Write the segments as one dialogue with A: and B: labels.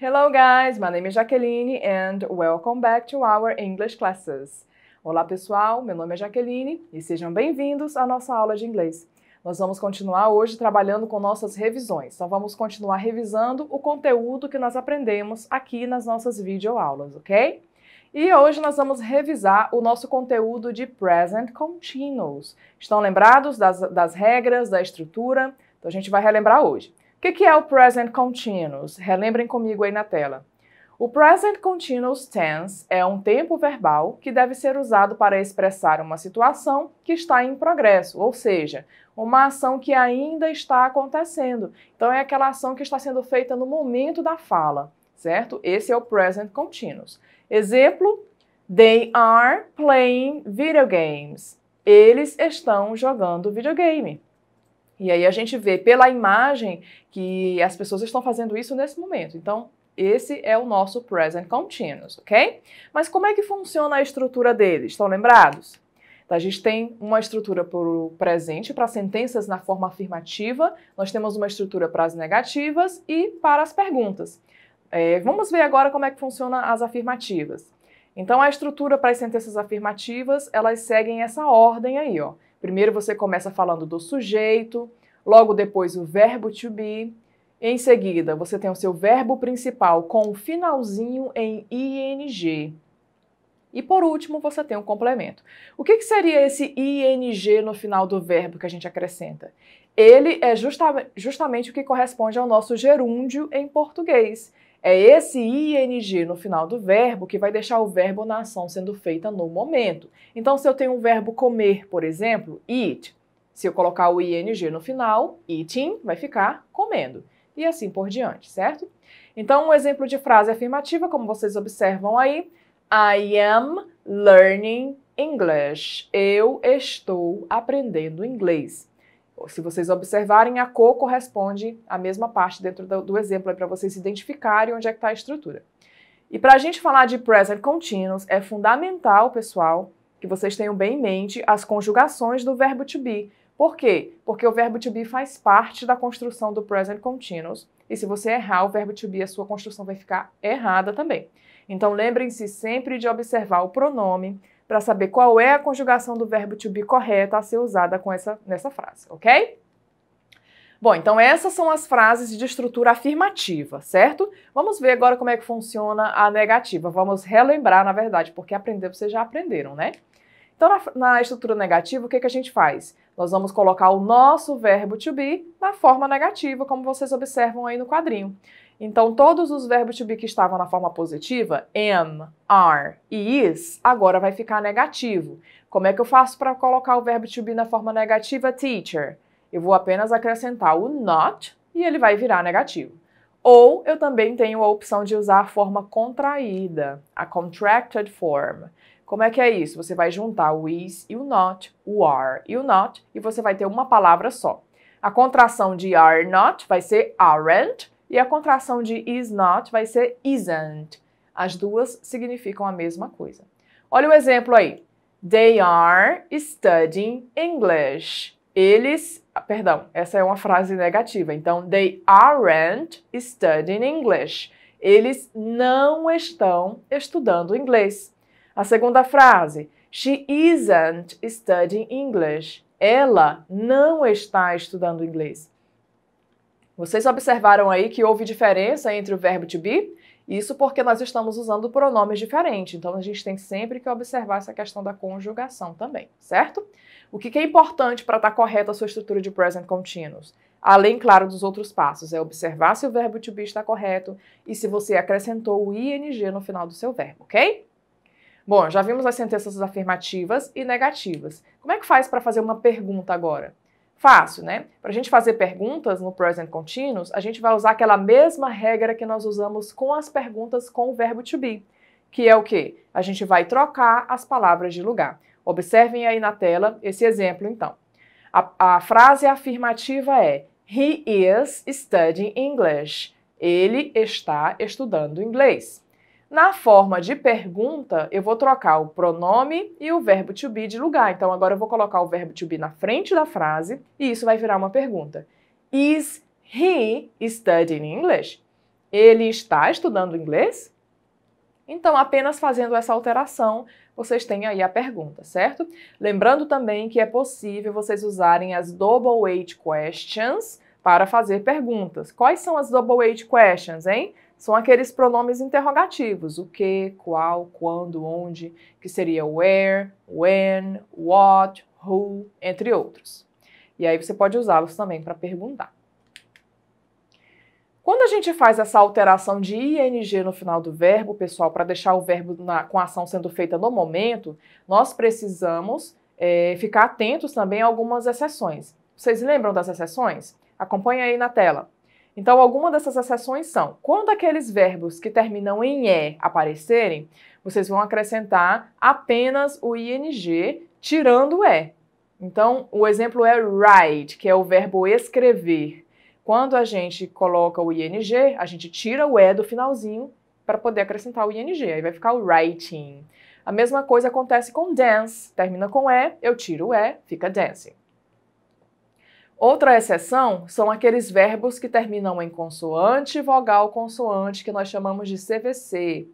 A: Hello guys, my name is Jaqueline and welcome back to our English classes. Olá pessoal, meu nome é Jaqueline e sejam bem-vindos à nossa aula de inglês. Nós vamos continuar hoje trabalhando com nossas revisões, então vamos continuar revisando o conteúdo que nós aprendemos aqui nas nossas videoaulas, ok? E hoje nós vamos revisar o nosso conteúdo de Present Continuous. Estão lembrados das regras, da estrutura? Então a gente vai relembrar hoje. O que é o Present Continuous? Relembrem comigo aí na tela. O Present Continuous Tense é um tempo verbal que deve ser usado para expressar uma situação que está em progresso, ou seja, uma ação que ainda está acontecendo. Então é aquela ação que está sendo feita no momento da fala, certo? Esse é o Present Continuous. Exemplo, they are playing video games. Eles estão jogando videogame. E aí a gente vê pela imagem que as pessoas estão fazendo isso nesse momento. Então, esse é o nosso Present Continuous, ok? Mas como é que funciona a estrutura dele? Estão lembrados? Então, a gente tem uma estrutura para o presente, para sentenças na forma afirmativa. Nós temos uma estrutura para as negativas e para as perguntas. Vamos ver agora como é que funciona as afirmativas. Então, a estrutura para as sentenças afirmativas, elas seguem essa ordem aí, ó. Primeiro você começa falando do sujeito, logo depois o verbo to be. Em seguida, você tem o seu verbo principal com o finalzinho em ing. E por último, você tem o complemento. O que seria esse ing no final do verbo que a gente acrescenta? Ele é justamente o que corresponde ao nosso gerúndio em português. É esse ing no final do verbo que vai deixar o verbo na ação sendo feita no momento. Então, se eu tenho um verbo comer, por exemplo, eat, se eu colocar o ing no final, eating, vai ficar comendo. E assim por diante, certo? Então, um exemplo de frase afirmativa, como vocês observam aí, I am learning English. Eu estou aprendendo inglês. Se vocês observarem, a cor corresponde à mesma parte dentro do exemplo, para vocês identificarem onde é que está a estrutura. E para a gente falar de Present Continuous, é fundamental, pessoal, que vocês tenham bem em mente as conjugações do verbo to be. Por quê? Porque o verbo to be faz parte da construção do Present Continuous, e se você errar o verbo to be, a sua construção vai ficar errada também. Então lembrem-se sempre de observar o pronome, para saber qual é a conjugação do verbo to be correta a ser usada nessa frase, ok? Bom, então essas são as frases de estrutura afirmativa, certo? Vamos ver agora como é que funciona a negativa. Vamos relembrar, na verdade, porque aprender vocês já aprenderam, né? Então, na estrutura negativa, o que a gente faz? Nós vamos colocar o nosso verbo to be na forma negativa, como vocês observam aí no quadrinho. Então, todos os verbos to be que estavam na forma positiva, am, are e is, agora vai ficar negativo. Como é que eu faço para colocar o verbo to be na forma negativa, teacher? Eu vou apenas acrescentar o not e ele vai virar negativo. Ou eu também tenho a opção de usar a forma contraída, a contracted form. Como é que é isso? Você vai juntar o is e o not, o are e o not, e você vai ter uma palavra só. A contração de are not vai ser aren't, e a contração de is not vai ser isn't. As duas significam a mesma coisa. Olha o exemplo aí. They are studying English. Essa é uma frase negativa. Então, they aren't studying English. Eles não estão estudando inglês. A segunda frase. She isn't studying English. Ela não está estudando inglês. Vocês observaram aí que houve diferença entre o verbo to be? Isso porque nós estamos usando pronomes diferentes. Então, a gente tem sempre que observar essa questão da conjugação também, certo? O que é importante para estar correta a sua estrutura de Present Continuous? Além, claro, dos outros passos, é observar se o verbo to be está correto e se você acrescentou o ing no final do seu verbo, ok? Bom, já vimos as sentenças afirmativas e negativas. Como é que faz para fazer uma pergunta agora? Fácil, né? Para a gente fazer perguntas no Present Continuous, a gente vai usar aquela mesma regra que nós usamos com as perguntas com o verbo to be, que é o quê? A gente vai trocar as palavras de lugar. Observem aí na tela esse exemplo, então. A frase afirmativa é He is studying English. Ele está estudando inglês. Na forma de pergunta, eu vou trocar o pronome e o verbo to be de lugar. Então, agora eu vou colocar o verbo to be na frente da frase e isso vai virar uma pergunta. Is he studying English? Ele está estudando inglês? Então, apenas fazendo essa alteração, vocês têm aí a pergunta, certo? Lembrando também que é possível vocês usarem as double H questions para fazer perguntas. Quais são as double H questions, hein? São aqueles pronomes interrogativos, o que, qual, quando, onde, que seria where, when, what, who, entre outros. E aí você pode usá-los também para perguntar. Quando a gente faz essa alteração de ing no final do verbo, pessoal, para deixar o verbo com a ação sendo feita no momento, nós precisamos ficar atentos também a algumas exceções. Vocês lembram das exceções? Acompanhe aí na tela. Então, algumas dessas exceções são, quando aqueles verbos que terminam em E aparecerem, vocês vão acrescentar apenas o ing, tirando o E. Então, o exemplo é write, que é o verbo escrever. Quando a gente coloca o ing, a gente tira o E do finalzinho para poder acrescentar o ing, aí vai ficar o writing. A mesma coisa acontece com dance, termina com E, eu tiro o E, fica dancing. Outra exceção são aqueles verbos que terminam em consoante, vogal, consoante, que nós chamamos de CVC.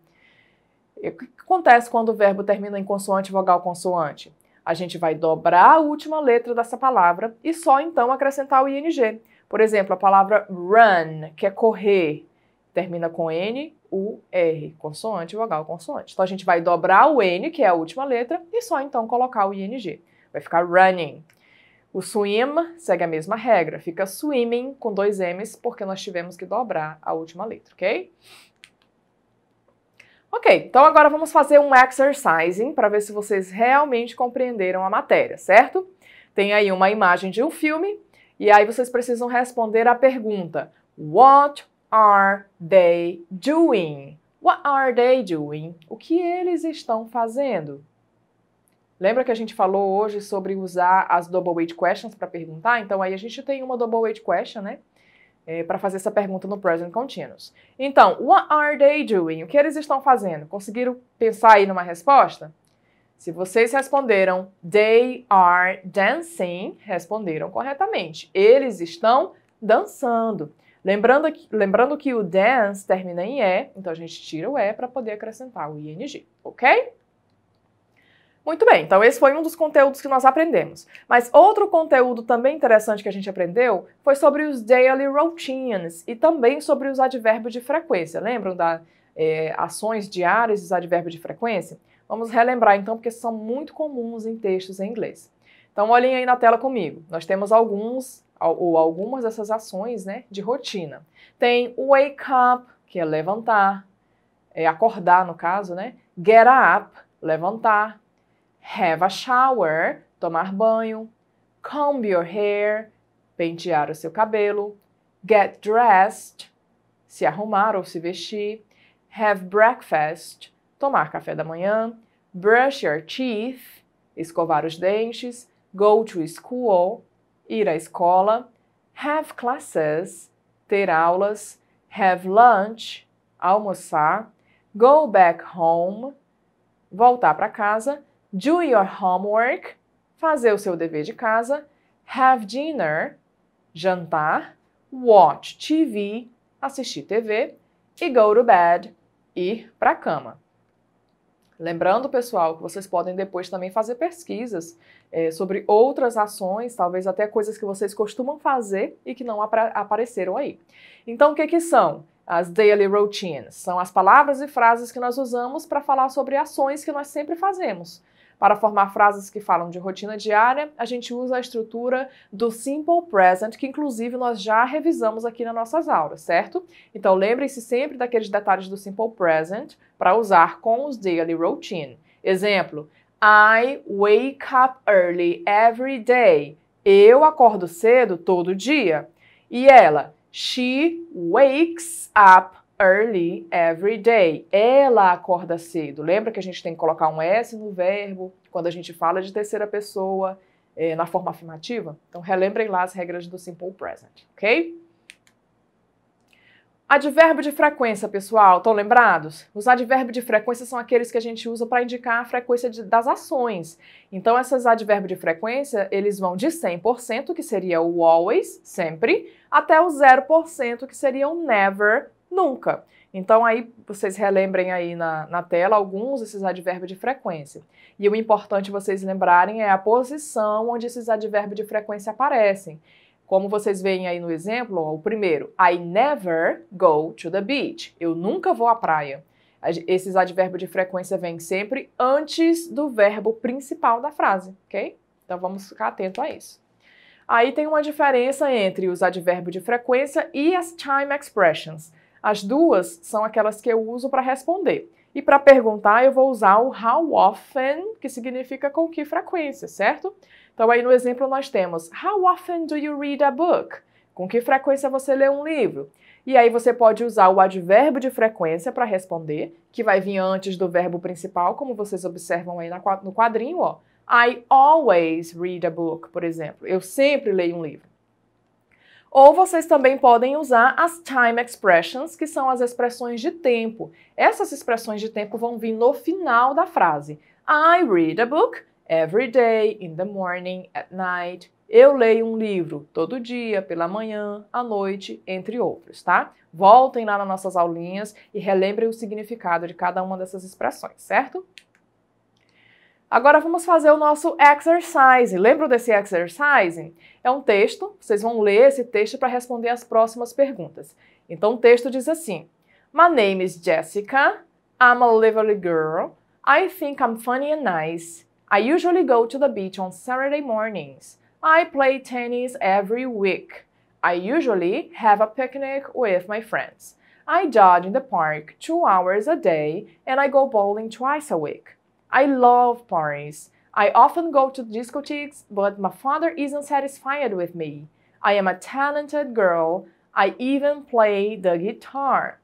A: E o que acontece quando o verbo termina em consoante, vogal, consoante? A gente vai dobrar a última letra dessa palavra e só então acrescentar o ing. Por exemplo, a palavra run, que é correr, termina com N, U, R, consoante, vogal, consoante. Então a gente vai dobrar o N, que é a última letra, e só então colocar o ing. Vai ficar running. O swim segue a mesma regra, fica swimming com 2 M's, porque nós tivemos que dobrar a última letra, ok? Ok, então agora vamos fazer um exercising para ver se vocês realmente compreenderam a matéria, certo? Tem aí uma imagem de um filme e aí vocês precisam responder a pergunta: What are they doing? What are they doing? O que eles estão fazendo? Lembra que a gente falou hoje sobre usar as double H questions para perguntar? Então aí a gente tem uma double H question, né? Para fazer essa pergunta no present continuous. Então, what are they doing? O que eles estão fazendo? Conseguiram pensar aí numa resposta? Se vocês responderam they are dancing, responderam corretamente. Eles estão dançando. Lembrando que o dance termina em E, então a gente tira o E para poder acrescentar o ing, ok? Muito bem, então esse foi um dos conteúdos que nós aprendemos. Mas outro conteúdo também interessante que a gente aprendeu foi sobre os daily routines e também sobre os advérbios de frequência. Lembram das ações diárias e os advérbios de frequência? Vamos relembrar então, porque são muito comuns em textos em inglês. Então olhem aí na tela comigo. Nós temos algumas dessas ações, né, de rotina. Tem wake up, que é levantar, acordar no caso, né? Get up, levantar. Have a shower, tomar banho. Comb your hair, pentear o seu cabelo. Get dressed, se arrumar ou se vestir. Have breakfast, tomar café da manhã. Brush your teeth, escovar os dentes. Go to school, ir à escola. Have classes, ter aulas. Have lunch, almoçar. Go back home, voltar para casa. Do your homework, fazer o seu dever de casa. Have dinner, jantar. Watch TV, assistir TV. E go to bed, ir para a cama. Lembrando, pessoal, que vocês podem depois também fazer pesquisas sobre outras ações, talvez até coisas que vocês costumam fazer e que não apareceram aí. Então, o que são as daily routines? São as palavras e frases que nós usamos para falar sobre ações que nós sempre fazemos. Para formar frases que falam de rotina diária, a gente usa a estrutura do Simple Present, que inclusive nós já revisamos aqui nas nossas aulas, certo? Então lembrem-se sempre daqueles detalhes do Simple Present para usar com os daily routine. Exemplo, I wake up early every day. Eu acordo cedo todo dia. E ela, she wakes up early every day. Ela acorda cedo. Lembra que a gente tem que colocar um S no verbo quando a gente fala de terceira pessoa na forma afirmativa? Então relembrem lá as regras do Simple Present, ok? Advérbio de frequência, pessoal, estão lembrados? Os advérbios de frequência são aqueles que a gente usa para indicar a frequência das ações. Então, esses advérbios de frequência, eles vão de 100%, que seria o always, sempre, até o 0%, que seria o never, nunca. Então aí vocês relembrem aí na tela alguns desses advérbios de frequência. E o importante vocês lembrarem é a posição onde esses advérbios de frequência aparecem. Como vocês veem aí no exemplo, ó, o primeiro, I never go to the beach. Eu nunca vou à praia. Esses advérbios de frequência vêm sempre antes do verbo principal da frase, ok? Então vamos ficar atento a isso. Aí tem uma diferença entre os advérbios de frequência e as time expressions. As duas são aquelas que eu uso para responder. E para perguntar eu vou usar o how often, que significa com que frequência, certo? Então aí no exemplo nós temos How often do you read a book? Com que frequência você lê um livro? E aí você pode usar o advérbio de frequência para responder, que vai vir antes do verbo principal, como vocês observam aí no quadrinho, ó. I always read a book, por exemplo. Eu sempre leio um livro. Ou vocês também podem usar as time expressions, que são as expressões de tempo. Essas expressões de tempo vão vir no final da frase. I read a book every day, in the morning, at night. Eu leio um livro todo dia, pela manhã, à noite, entre outros, tá? Voltem lá nas nossas aulinhas e relembrem o significado de cada uma dessas expressões, certo? Agora vamos fazer o nosso exercise. Lembram desse exercise? É um texto, vocês vão ler esse texto para responder as próximas perguntas. Então o texto diz assim: My name is Jessica, I'm a lively girl, I think I'm funny and nice. I usually go to the beach on Saturday mornings. I play tennis every week. I usually have a picnic with my friends. I jog in the park 2 hours a day and I go bowling twice a week. I love parties. I often go to discotheques, but my father isn't satisfied with me. I am a talented girl. I even play the guitar.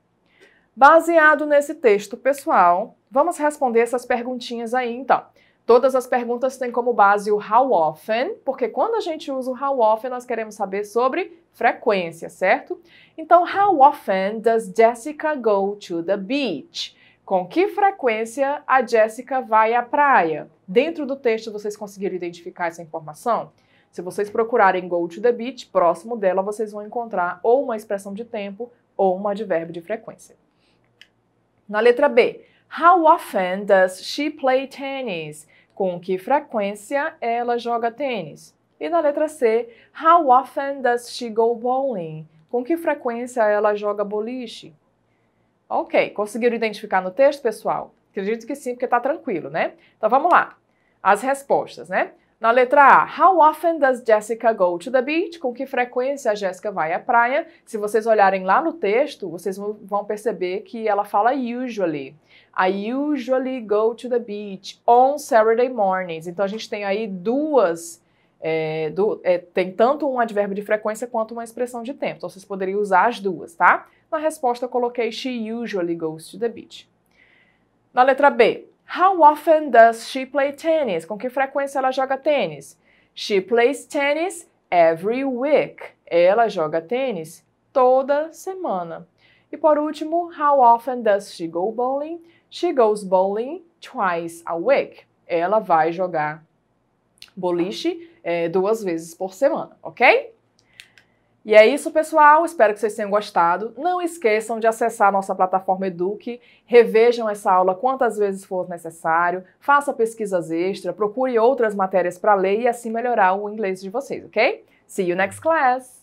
A: Baseado nesse texto, pessoal, vamos responder essas perguntinhas aí, então. Todas as perguntas têm como base o how often, porque quando a gente usa o how often, nós queremos saber sobre frequência, certo? Então, how often does Jessica go to the beach? Com que frequência a Jessica vai à praia? Dentro do texto vocês conseguiram identificar essa informação? Se vocês procurarem go to the beach, próximo dela vocês vão encontrar ou uma expressão de tempo ou um advérbio de frequência. Na letra B, how often does she play tennis? Com que frequência ela joga tênis? E na letra C, how often does she go bowling? Com que frequência ela joga boliche? Ok, conseguiram identificar no texto, pessoal? Acredito que sim, porque está tranquilo, né? Então vamos lá. As respostas, né? Na letra A, how often does Jessica go to the beach? Com que frequência a Jéssica vai à praia? Se vocês olharem lá no texto, vocês vão perceber que ela fala usually. I usually go to the beach on Saturday mornings. Então a gente tem aí tem tanto um advérbio de frequência quanto uma expressão de tempo. Então vocês poderiam usar as duas, tá? Na resposta eu coloquei she usually goes to the beach. Na letra B, how often does she play tennis? Com que frequência ela joga tênis? She plays tennis every week. Ela joga tênis toda semana. E por último, how often does she go bowling? She goes bowling twice a week. Ela vai jogar boliche 2 vezes por semana, ok? E é isso, pessoal. Espero que vocês tenham gostado. Não esqueçam de acessar a nossa plataforma Eduque. Revejam essa aula quantas vezes for necessário. Faça pesquisas extras. Procure outras matérias para ler e assim melhorar o inglês de vocês, ok? See you next class!